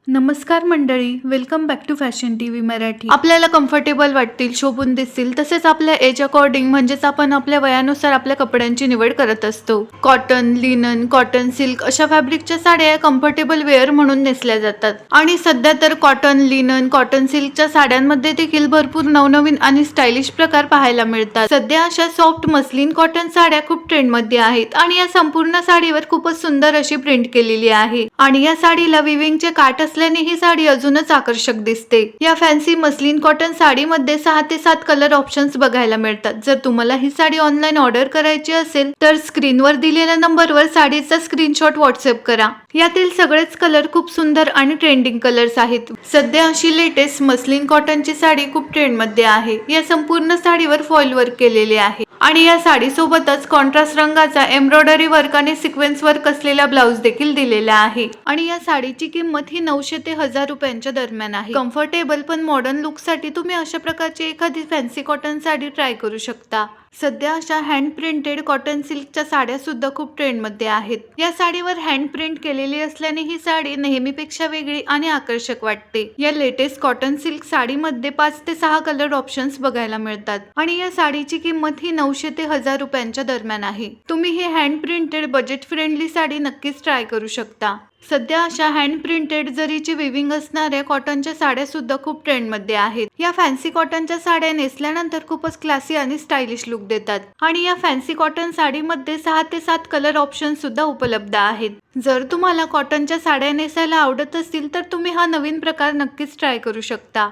नमस्कार मंडळी, welcome back to Fashion TV Marathi. आपल्याला कम्फर्टेबल वाटतील, शोभून दिसतील, तसेच आपल्या एज अकॉर्डिंग म्हणजेच आपण आपल्या वयानुसार आपल्या कपड्यांची निवड करत असतो. कॉटन, लिनन, कॉटन सिल्क अशा फॅब्रिकच्या साड्या या कम्फर्टेबल वेअर म्हणून नेसल्या जातात. आणि सध्या तर कॉटन, लिनन, कॉटन सिल्कच्या साड्यांमध्ये देखील भरपूर नवनवीन आणि स्टायलिश प्रकार पाहायला मिळतात. सध्या अशा सॉफ्ट मस्लिन कॉटन साड्या खूप ट्रेंडमध्ये आहेत आणि या संपूर्ण साडीवर खूपच सुंदर अशी प्रिंट केलेली आहे. आणि या साडीला विविंगचे काठ असल्याने ही साडी अजूनच आकर्षक दिसते. या फॅन्सी मस्लिन कॉटन साडीमध्ये 6 ते 7 कलर ऑप्शन्स बघायला मिळतात. जर तुम्हाला ही साडी ऑनलाईन ऑर्डर करायची असेल तर स्क्रीनवर दिलेल्या नंबरवर साडीचा स्क्रीनशॉट व्हॉट्सअप करा. यातील सगळेच कलर खूप सुंदर आणि ट्रेंडिंग कलर्स आहेत. सध्या अशी लेटेस्ट मस्लिन कॉटनची साडी खूप ट्रेंडमध्ये आहे. या संपूर्ण साडीवर फॉईल वर्क केलेले आहे आणि या साडी सोबतच कॉन्ट्रास्ट रंगाचा एम्ब्रॉयडरी वर्क आणि सिक्वेन्स वर्क असलेला ब्लाउज देखील दिलेला आहे. आणि या साडीची किंमत ही 900 ते 1000 रुपयांच्या दरम्यान आहे. कम्फर्टेबल पण मॉडर्न लुक साठी तुम्ही अशा प्रकारची एखादी फॅन्सी कॉटन साडी ट्राय करू शकता. सध्या अशा हँड प्रिंटेड कॉटन सिल्कच्या साड्या सुद्धा खूप ट्रेंडमध्ये आहेत. या साडीवर हँड प्रिंट केलेली असल्याने ही साडी नेहमीपेक्षा वेगळी आणि आकर्षक वाटते. या लेटेस्ट कॉटन सिल्क साडीमध्ये 5 ते 6 कलर ऑप्शन्स बघायला मिळतात आणि या साडीची किंमत ही 900 ते 1000 रुपयांच्या दरम्यान आहे. तुम्ही ही hand printed budget friendly sari नक्कीच ट्राय करू शकता. सध्या अशा हँड प्रिंटेड जरीची विविंग असणाऱ्या कॉटनच्या साड्या सुद्धा खूप ट्रेंडमध्ये आहेत. या फॅन्सी कॉटनच्या साड्या नेसल्यानंतर खूपच क्लासी आणि स्टायलिश लुक देतात आणि या फॅन्सी कॉटन साडीमध्ये 6 ते 7 कलर ऑप्शन सुद्धा उपलब्ध आहेत. जर तुम्हाला कॉटनच्या साड्या नेसायला आवडत असतील तर तुम्ही हा नवीन प्रकार नक्कीच ट्राय करू शकता.